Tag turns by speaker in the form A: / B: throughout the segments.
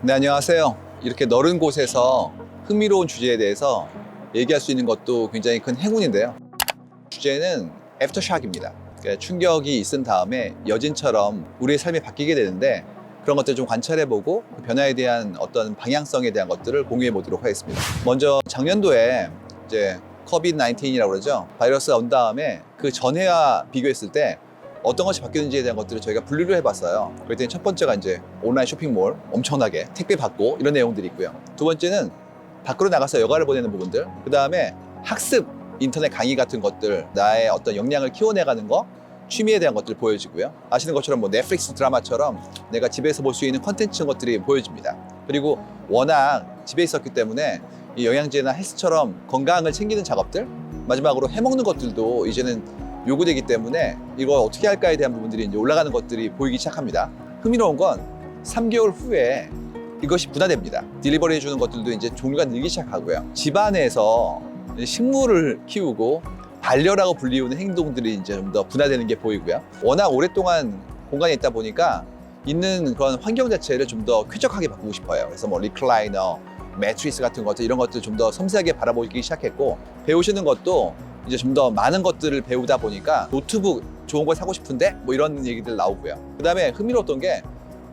A: 네, 안녕하세요. 이렇게 넓은 곳에서 흥미로운 주제에 대해서 얘기할 수 있는 것도 굉장히 큰 행운인데요. 주제는 애프터샥입니다. 그러니까 충격이 있은 다음에 여진처럼 우리의 삶이 바뀌게 되는데 그런 것들을 좀 관찰해보고 그 변화에 대한 어떤 방향성에 대한 것들을 공유해 보도록 하겠습니다. 먼저 작년도에 이제 COVID-19이라고 그러죠. 바이러스가 온 다음에 그 전해와 비교했을 때 어떤 것이 바뀌는지에 대한 것들을 저희가 분류를 해봤어요. 그랬더니 첫 번째가 이제 온라인 쇼핑몰 엄청나게 택배 받고 이런 내용들이 있고요. 두 번째는 밖으로 나가서 여가를 보내는 부분들, 그 다음에 학습, 인터넷 강의 같은 것들, 나의 어떤 역량을 키워내가는 거, 취미에 대한 것들을 보여지고요. 아시는 것처럼 뭐 넷플릭스 드라마처럼 내가 집에서 볼 수 있는 콘텐츠 것들이 보여집니다. 그리고 워낙 집에 있었기 때문에 이 영양제나 헬스처럼 건강을 챙기는 작업들, 마지막으로 해먹는 것들도 이제는 요구되기 때문에 이거 어떻게 할까에 대한 부분들이 이제 올라가는 것들이 보이기 시작합니다. 흥미로운 건 3개월 후에 이것이 분화됩니다. 딜리버리 해주는 것들도 이제 종류가 늘기 시작하고요. 집안에서 식물을 키우고 반려라고 불리우는 행동들이 이제 좀 더 분화되는 게 보이고요. 워낙 오랫동안 공간에 있다 보니까 있는 그런 환경 자체를 좀 더 쾌적하게 바꾸고 싶어요. 그래서 뭐 리클라이너, 매트리스 같은 것들, 이런 것들 좀 더 섬세하게 바라보기 시작했고, 배우시는 것도 이제 좀 더 많은 것들을 배우다 보니까 노트북 좋은 걸 사고 싶은데 뭐 이런 얘기들 나오고요. 그 다음에 흥미로웠던 게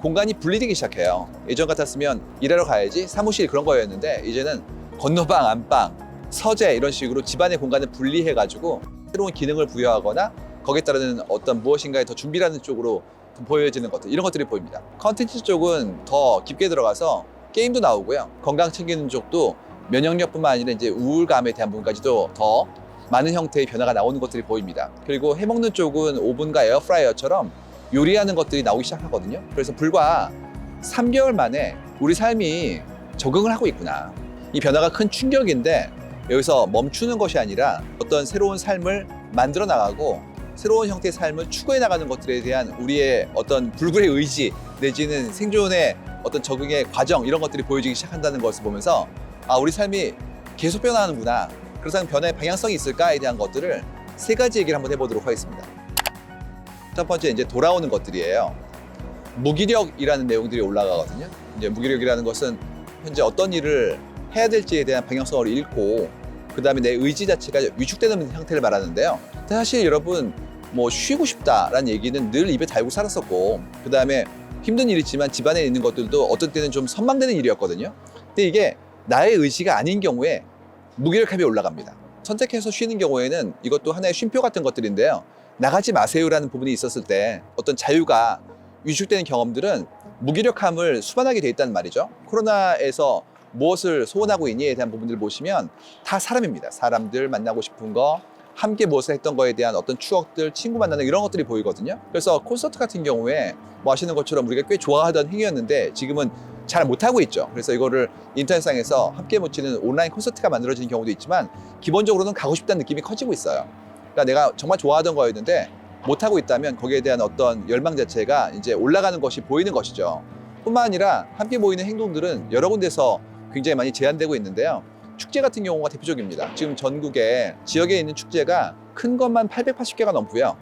A: 공간이 분리되기 시작해요. 예전 같았으면 일하러 가야지 사무실 그런 거였는데 이제는 건너방, 안방, 서재 이런 식으로 집안의 공간을 분리해가지고 새로운 기능을 부여하거나 거기에 따르는 어떤 무엇인가에 더 준비라는 쪽으로 보여지는 것들, 이런 것들이 보입니다. 컨텐츠 쪽은 더 깊게 들어가서 게임도 나오고요. 건강 챙기는 쪽도 면역력뿐만 아니라 이제 우울감에 대한 부분까지도 더 많은 형태의 변화가 나오는 것들이 보입니다. 그리고 해먹는 쪽은 오븐과 에어프라이어처럼 요리하는 것들이 나오기 시작하거든요. 그래서 불과 3개월 만에 우리 삶이 적응을 하고 있구나. 이 변화가 큰 충격인데 여기서 멈추는 것이 아니라 어떤 새로운 삶을 만들어 나가고 새로운 형태의 삶을 추구해 나가는 것들에 대한 우리의 어떤 불굴의 의지 내지는 생존의 어떤 적응의 과정, 이런 것들이 보여지기 시작한다는 것을 보면서 아, 우리 삶이 계속 변화하는구나. 그래서 변화의 방향성이 있을까에 대한 것들을 세 가지 얘기를 한번 해보도록 하겠습니다. 첫 번째 이제 돌아오는 것들이에요. 무기력이라는 내용들이 올라가거든요. 이제 무기력이라는 것은 현재 어떤 일을 해야 될지에 대한 방향성을 잃고 그 다음에 내 의지 자체가 위축되는 형태를 말하는데요. 사실 여러분 뭐 쉬고 싶다라는 얘기는 늘 입에 달고 살았었고, 그 다음에 힘든 일이지만 집안에 있는 것들도 어떤 때는 좀 선망되는 일이었거든요. 근데 이게 나의 의지가 아닌 경우에 무기력함이 올라갑니다. 선택해서 쉬는 경우에는 이것도 하나의 쉼표 같은 것들인데요. 나가지 마세요라는 부분이 있었을 때 어떤 자유가 위축되는 경험들은 무기력함을 수반하게 돼 있다는 말이죠. 코로나에서 무엇을 소원하고 있니에 대한 부분들을 보시면 다 사람입니다. 사람들 만나고 싶은 거, 함께 무엇을 했던 거에 대한 어떤 추억들, 친구 만나는 이런 것들이 보이거든요. 그래서 콘서트 같은 경우에 뭐 아시는 것처럼 우리가 꽤 좋아하던 행위였는데 지금은 잘 못하고 있죠. 그래서 이거를 인터넷상에서 함께 모치는 온라인 콘서트가 만들어지는 경우도 있지만 기본적으로는 가고 싶다는 느낌이 커지고 있어요. 그러니까 내가 정말 좋아하던 거였는데 못하고 있다면 거기에 대한 어떤 열망 자체가 이제 올라가는 것이 보이는 것이죠. 뿐만 아니라 함께 모이는 행동들은 여러 군데서 굉장히 많이 제한되고 있는데요. 축제 같은 경우가 대표적입니다. 지금 전국에 지역에 있는 축제가 큰 것만 880개가 넘고요.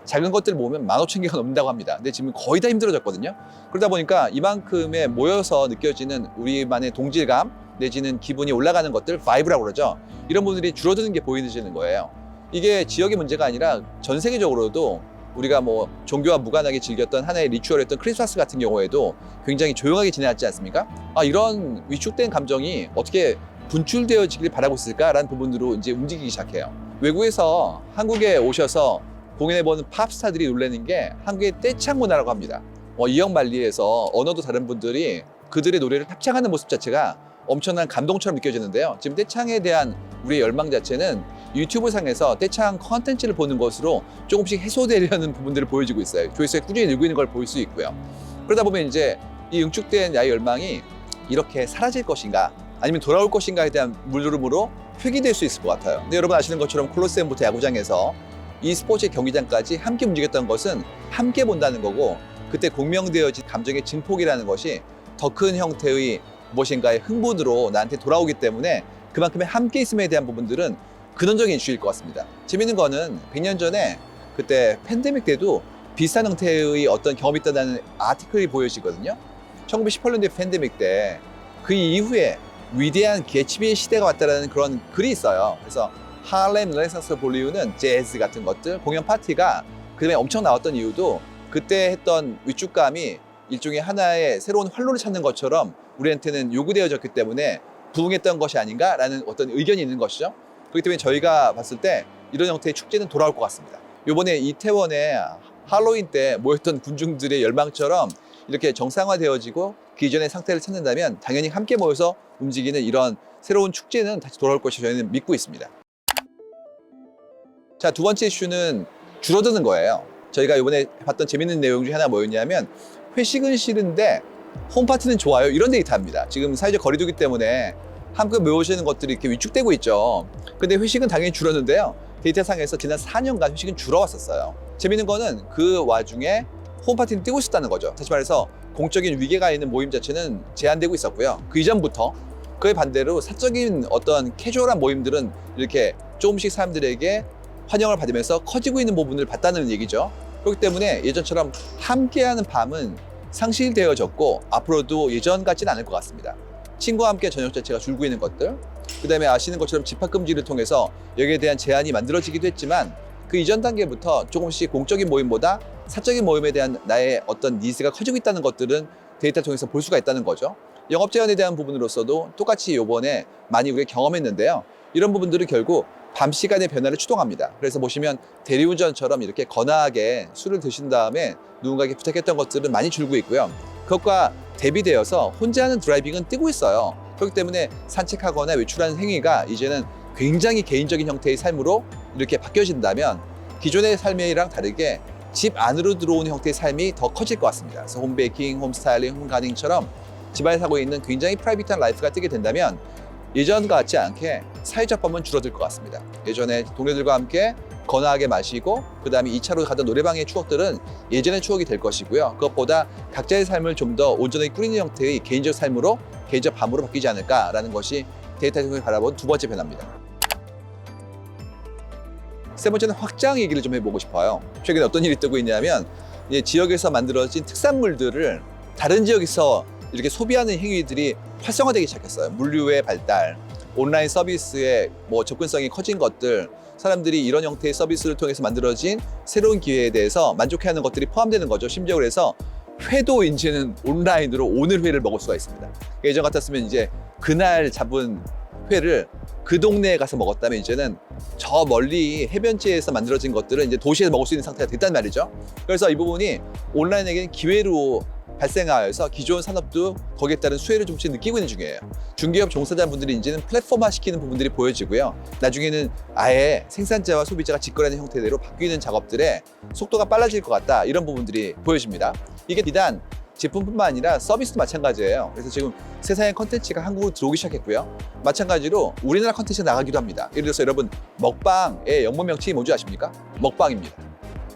A: 작은 것들 모으면 15,000개가 넘는다고 합니다. 근데 지금 거의 다 힘들어졌거든요. 그러다 보니까 이만큼의 모여서 느껴지는 우리만의 동질감 내지는 기분이 올라가는 것들, 바이브라고 그러죠. 이런 부분들이 줄어드는 게 보이는 거예요. 이게 지역의 문제가 아니라 전 세계적으로도 우리가 뭐 종교와 무관하게 즐겼던 하나의 리추얼이었던 크리스마스 같은 경우에도 굉장히 조용하게 지내지 않습니까? 아, 이런 위축된 감정이 어떻게 분출되어지길 바라고 있을까라는 부분으로 이제 움직이기 시작해요. 외국에서 한국에 오셔서 공연해보는 팝스타들이 놀라는 게 한국의 떼창 문화라고 합니다. 이영만리에서 언어도 다른 분들이 그들의 노래를 합창하는 모습 자체가 엄청난 감동처럼 느껴지는데요. 지금 떼창에 대한 우리의 열망 자체는 유튜브 상에서 떼창 컨텐츠를 보는 것으로 조금씩 해소되려는 부분들을 보여주고 있어요. 조회수가 꾸준히 늘고 있는 걸 볼 수 있고요. 그러다 보면 이제 이 응축된 나의 열망이 이렇게 사라질 것인가 아니면 돌아올 것인가에 대한 물음으로 회귀될 수 있을 것 같아요. 근데 여러분 아시는 것처럼 콜로세움부터 야구장에서 이 스포츠 경기장까지 함께 움직였던 것은 함께 본다는 거고, 그때 공명되어진 감정의 증폭이라는 것이 더 큰 형태의 무엇인가의 흥분으로 나한테 돌아오기 때문에 그만큼의 함께 있음에 대한 부분들은 근원적인 이슈일 것 같습니다. 재밌는 거는 100년 전에 그때 팬데믹 때도 비슷한 형태의 어떤 경험이 있다는 아티클이 보여지거든요. 1918년도에 팬데믹 때 그 이후에 위대한 개츠비의 시대가 왔다라는 그런 글이 있어요. 그래서 하렘 르네상스를 볼 이유는 재즈 같은 것들, 공연 파티가 그다음에 엄청 나왔던 이유도 그때 했던 위축감이 일종의 하나의 새로운 활로를 찾는 것처럼 우리한테는 요구되어졌기 때문에 부응했던 것이 아닌가라는 어떤 의견이 있는 것이죠. 그렇기 때문에 저희가 봤을 때 이런 형태의 축제는 돌아올 것 같습니다. 이번에 이태원에 할로윈 때 모였던 군중들의 열망처럼 이렇게 정상화되어지고 그 이전의 상태를 찾는다면 당연히 함께 모여서 움직이는 이런 새로운 축제는 다시 돌아올 것이 저희는 믿고 있습니다. 자, 두 번째 이슈는 줄어드는 거예요. 저희가 이번에 봤던 재밌는 내용 중에 하나 뭐였냐면 회식은 싫은데 홈파티는 좋아요, 이런 데이터입니다. 지금 사회적 거리두기 때문에 함께 모여오시는 것들이 이렇게 위축되고 있죠. 근데 회식은 당연히 줄었는데요. 데이터상에서 지난 4년간 회식은 줄어왔었어요. 재밌는 거는 그 와중에 홈파티는 뛰고 있었다는 거죠. 다시 말해서 공적인 위계가 있는 모임 자체는 제한되고 있었고요. 그 이전부터 그에 반대로 사적인 어떤 캐주얼한 모임들은 이렇게 조금씩 사람들에게 환영을 받으면서 커지고 있는 부분을 봤다는 얘기죠. 그렇기 때문에 예전처럼 함께하는 밤은 상실되어졌고 앞으로도 예전 같지는 않을 것 같습니다. 친구와 함께 저녁 자체가 줄고 있는 것들, 그 다음에 아시는 것처럼 집합금지를 통해서 여기에 대한 제한이 만들어지기도 했지만 그 이전 단계부터 조금씩 공적인 모임보다 사적인 모임에 대한 나의 어떤 니즈가 커지고 있다는 것들은 데이터 통해서 볼 수가 있다는 거죠. 영업 제한에 대한 부분으로서도 똑같이 이번에 많이 우리가 경험했는데요. 이런 부분들은 결국 밤 시간의 변화를 추동합니다. 그래서 보시면 대리운전처럼 이렇게 거나하게 술을 드신 다음에 누군가에게 부탁했던 것들은 많이 줄고 있고요. 그것과 대비되어서 혼자 하는 드라이빙은 뜨고 있어요. 그렇기 때문에 산책하거나 외출하는 행위가 이제는 굉장히 개인적인 형태의 삶으로 이렇게 바뀌어진다면 기존의 삶이랑 다르게 집 안으로 들어오는 형태의 삶이 더 커질 것 같습니다. 그래서 홈베이킹, 홈스타일링, 홈가닝처럼 집안에 살고 있는 굉장히 프라이빗한 라이프가 뜨게 된다면 예전 같지 않게 사회적 범은 줄어들 것 같습니다. 예전에 동료들과 함께 거나하게 마시고 그 다음에 2차로 가던 노래방의 추억들은 예전의 추억이 될 것이고요. 그것보다 각자의 삶을 좀 더 온전하게 꾸리는 형태의 개인적 삶으로, 개인적 밤으로 바뀌지 않을까라는 것이 데이터를 통해 바라본 두 번째 변화입니다. 세 번째는 확장 얘기를 좀 해보고 싶어요. 최근에 어떤 일이 뜨고 있냐면 지역에서 만들어진 특산물들을 다른 지역에서 이렇게 소비하는 행위들이 활성화되기 시작했어요. 물류의 발달, 온라인 서비스의 접근성이 커진 것들, 사람들이 이런 형태의 서비스를 통해서 만들어진 새로운 기회에 대해서 만족해하는 것들이 포함되는 거죠. 심지어 그래서 회도 이제는 온라인으로 오늘 회를 먹을 수가 있습니다. 예전 같았으면 이제 그날 잡은 회를 그 동네에 가서 먹었다면 이제는 저 멀리 해변지에서 만들어진 것들은 이제 도시에서 먹을 수 있는 상태가 됐단 말이죠. 그래서 이 부분이 온라인에게는 기회로 발생하여서 기존 산업도 거기에 따른 수혜를 조금씩 느끼고 있는 중이에요. 중개업 종사자분들이 이제는 플랫폼화 시키는 부분들이 보여지고요. 나중에는 아예 생산자와 소비자가 직거래하는 형태대로 바뀌는 작업들의 속도가 빨라질 것 같다, 이런 부분들이 보여집니다. 이게 비단 제품뿐만 아니라 서비스도 마찬가지예요. 그래서 지금 세상의 컨텐츠가 한국으로 들어오기 시작했고요. 마찬가지로 우리나라 컨텐츠가 나가기도 합니다. 예를 들어서 여러분, 먹방의 영문 명칭이 뭔지 아십니까? 먹방입니다.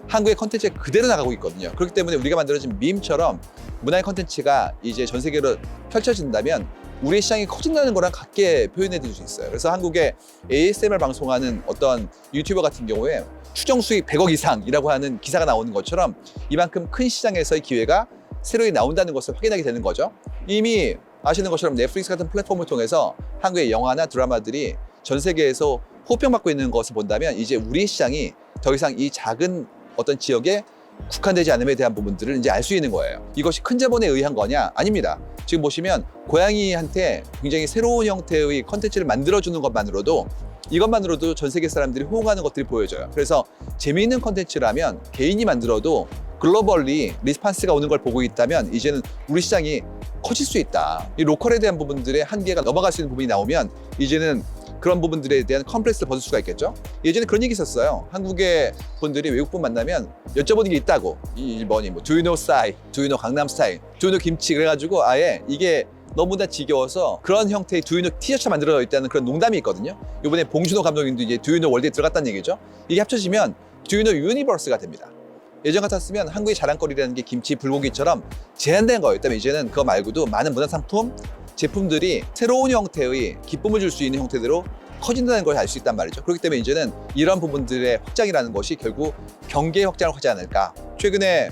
A: 한국의 컨텐츠가 그대로 나가고 있거든요. 그렇기 때문에 우리가 만들어진 밈처럼 문화의 컨텐츠가 이제 전 세계로 펼쳐진다면 우리의 시장이 커진다는 거랑 같게 표현해 드릴 수 있어요. 그래서 한국의 ASMR 방송하는 어떤 유튜버 같은 경우에 추정 수익 100억 이상이라고 하는 기사가 나오는 것처럼 이만큼 큰 시장에서의 기회가 새로이 나온다는 것을 확인하게 되는 거죠. 이미 아시는 것처럼 넷플릭스 같은 플랫폼을 통해서 한국의 영화나 드라마들이 전 세계에서 호평받고 있는 것을 본다면 이제 우리의 시장이 더 이상 이 작은 어떤 지역에 국한되지 않음에 대한 부분들을 이제 알 수 있는 거예요. 이것이 큰 자본에 의한 거냐? 아닙니다. 지금 보시면 고양이한테 굉장히 새로운 형태의 컨텐츠를 만들어주는 것만으로도, 이것만으로도 전 세계 사람들이 호응하는 것들이 보여져요. 그래서 재미있는 컨텐츠라면 개인이 만들어도 글로벌리 리스판스가 오는 걸 보고 있다면 이제는 우리 시장이 커질 수 있다. 이 로컬에 대한 부분들의 한계가 넘어갈 수 있는 부분이 나오면 이제는 그런 부분들에 대한 컴플렉스를 벗을 수가 있겠죠. 예전에 그런 얘기 있었어요. 한국의 분들이 외국분 만나면 여쭤보는 게 있다고. 이 일본이 Do you know 싸이? Do you know 강남 스타일? Do you know 김치? 그래가지고 아예 이게 너무나 지겨워서 그런 형태의 Do you know 티셔츠 만들어 있다는 그런 농담이 있거든요. 이번에 봉준호 감독님도 이제 Do you know 월드에 들어갔다는 얘기죠. 이게 합쳐지면 Do you know 유니버스가 됩니다. 예전 같았으면 한국의 자랑거리라는 게 김치, 불고기처럼 제한된 거였다면 이제는 그거 말고도 많은 문화상품, 제품들이 새로운 형태의 기쁨을 줄 수 있는 형태대로 커진다는 걸 알 수 있단 말이죠. 그렇기 때문에 이제는 이런 부분들의 확장이라는 것이 결국 경계의 확장을 하지 않을까. 최근에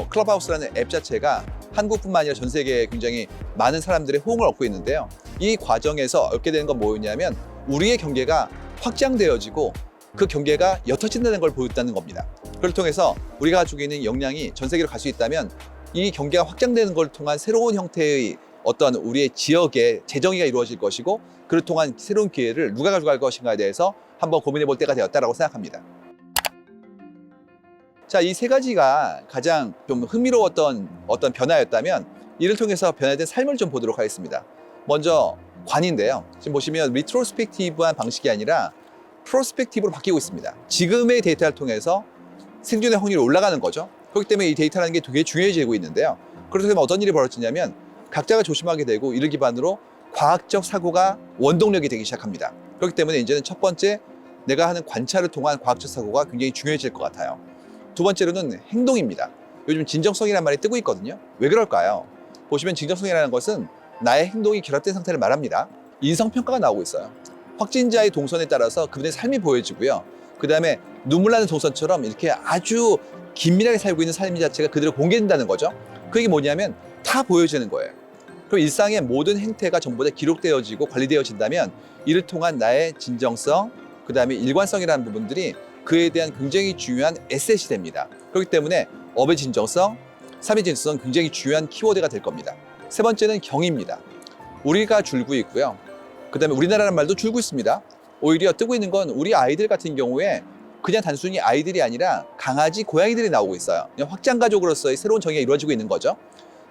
A: 클럽하우스라는 앱 자체가 한국뿐만 아니라 전 세계에 굉장히 많은 사람들의 호응을 얻고 있는데요. 이 과정에서 얻게 되는 건 뭐였냐면 우리의 경계가 확장되어지고 그 경계가 옅어진다는 걸 보였다는 겁니다. 그걸 통해서 우리가 가지고 있는 역량이 전 세계로 갈 수 있다면 이 경계가 확장되는 걸 통한 새로운 형태의 어떤 우리의 지역의 재정의가 이루어질 것이고 그를 통한 새로운 기회를 누가 가져갈 것인가에 대해서 한번 고민해 볼 때가 되었다고 생각합니다. 자, 이 세 가지가 가장 좀 흥미로웠던 어떤 변화였다면 이를 통해서 변화된 삶을 좀 보도록 하겠습니다. 먼저 관인데요. 지금 보시면 리트로스펙티브한 방식이 아니라 프로스펙티브로 바뀌고 있습니다. 지금의 데이터를 통해서 생존의 확률이 올라가는 거죠. 그렇기 때문에 이 데이터라는 게 되게 중요해지고 있는데요. 그렇게 되면 어떤 일이 벌어지냐면 각자가 조심하게 되고 이를 기반으로 과학적 사고가 원동력이 되기 시작합니다. 그렇기 때문에 이제는 첫 번째, 내가 하는 관찰을 통한 과학적 사고가 굉장히 중요해질 것 같아요. 두 번째로는 행동입니다. 요즘 진정성이라는 말이 뜨고 있거든요. 왜 그럴까요? 보시면 진정성이라는 것은 나의 행동이 결합된 상태를 말합니다. 인성평가가 나오고 있어요. 확진자의 동선에 따라서 그분의 삶이 보여지고요. 그 다음에 눈물 나는 동선처럼 이렇게 아주 긴밀하게 살고 있는 삶 자체가 그대로 공개된다는 거죠. 그게 뭐냐면 다 보여지는 거예요. 그럼 일상의 모든 행태가 전부 다 기록되어지고 관리되어진다면 이를 통한 나의 진정성, 그 다음에 일관성이라는 부분들이 그에 대한 굉장히 중요한 에셋이 됩니다. 그렇기 때문에 업의 진정성, 삶의 진정성 굉장히 중요한 키워드가 될 겁니다. 세 번째는 경입니다. 우리가 줄고 있고요. 그 다음에 우리나라라는 말도 줄고 있습니다. 오히려 뜨고 있는 건 우리 아이들 같은 경우에 그냥 단순히 아이들이 아니라 강아지, 고양이들이 나오고 있어요. 그냥 확장 가족으로서의 새로운 정의가 이루어지고 있는 거죠.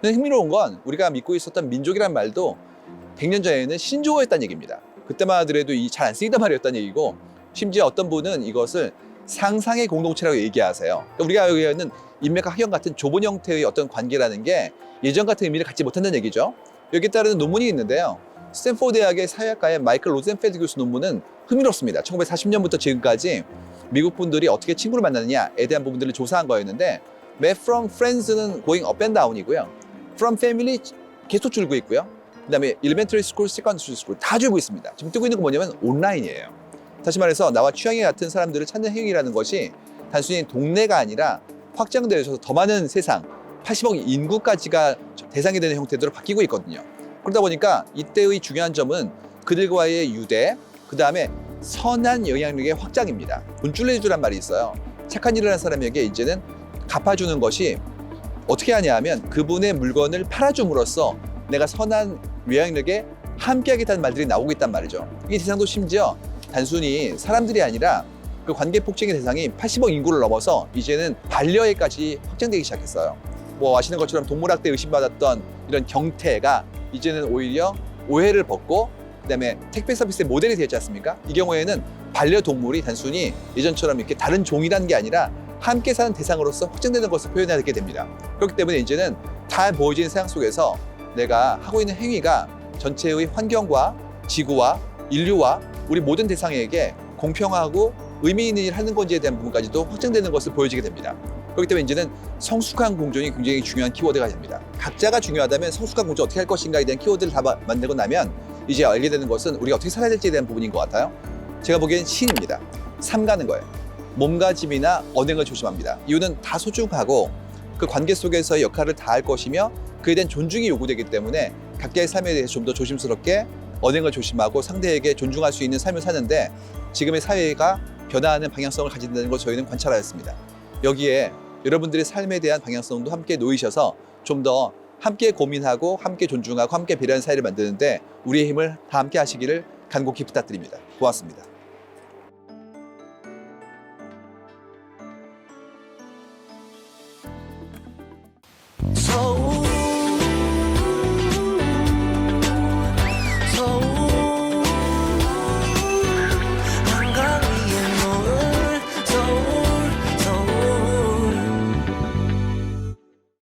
A: 근데 흥미로운 건 우리가 믿고 있었던 민족이란 말도 100년 전에는 신조어였다는 얘기입니다. 그때만 하더라도 이 잘 안 쓰이던 말이었다는 얘기고 심지어 어떤 분은 이것을 상상의 공동체라고 얘기하세요. 그러니까 우리가 여기에는 인맥과 학연 같은 좁은 형태의 어떤 관계라는 게 예전 같은 의미를 갖지 못한다는 얘기죠. 여기에 따르는 논문이 있는데요. 스탠포드 대학의 사회학과의 마이클 로젠펠드 교수 논문은 흥미롭습니다. 1940년부터 지금까지 미국 분들이 어떻게 친구를 만나느냐에 대한 부분들을 조사한 거였는데 Met from friends는 going up and down이고요. From family 계속 줄고 있고요. 그 다음에 elementary school, secondary school 다 줄고 있습니다. 지금 뜨고 있는 건 뭐냐면 온라인이에요. 다시 말해서 나와 취향이 같은 사람들을 찾는 행위라는 것이 단순히 동네가 아니라 확장되어서 더 많은 세상, 80억 인구까지가 대상이 되는 형태로 바뀌고 있거든요. 그러다 보니까 이때의 중요한 점은 그들과의 유대, 그 다음에 선한 영향력의 확장입니다. 돈줄레주란 말이 있어요. 착한 일을 하는 사람에게 이제는 갚아주는 것이 어떻게 하냐 하면 그분의 물건을 팔아줌으로써 내가 선한 영향력에 함께하겠다는 말들이 나오고 있단 말이죠. 이 대상도 심지어 단순히 사람들이 아니라 그 관계 폭증의 대상이 80억 인구를 넘어서 이제는 반려애까지 확장되기 시작했어요. 뭐 아시는 것처럼 동물학대 의심받았던 이런 경태가 이제는 오히려 오해를 벗고 그다음에 택배 서비스의 모델이 되지 않습니까? 이 경우에는 반려동물이 단순히 예전처럼 이렇게 다른 종이라는 게 아니라 함께 사는 대상으로서 확장되는 것을 표현하게 됩니다. 그렇기 때문에 이제는 다 보여지는 세상 속에서 내가 하고 있는 행위가 전체의 환경과 지구와 인류와 우리 모든 대상에게 공평하고 의미 있는 일을 하는 건지에 대한 부분까지도 확장되는 것을 보여지게 됩니다. 그렇기 때문에 이제는 성숙한 공존이 굉장히 중요한 키워드가 됩니다. 각자가 중요하다면 성숙한 공존 어떻게 할 것인가에 대한 키워드를 다 만들고 나면 이제 알게 되는 것은 우리가 어떻게 살아야 될지에 대한 부분인 것 같아요. 제가 보기엔 신입니다. 삼가는 거예요. 몸가짐이나 언행을 조심합니다. 이유는 다 소중하고 그 관계 속에서의 역할을 다 할 것이며 그에 대한 존중이 요구되기 때문에 각자의 삶에 대해서 좀 더 조심스럽게 언행을 조심하고 상대에게 존중할 수 있는 삶을 사는데 지금의 사회가 변화하는 방향성을 가진다는 걸 저희는 관찰하였습니다. 여기에 여러분들의 삶에 대한 방향성도 함께 놓이셔서 좀 더 함께 고민하고 함께 존중하고 함께 배려하는 사회를 만드는데 우리의 힘을 다 함께 하시기를 간곡히 부탁드립니다. 고맙습니다.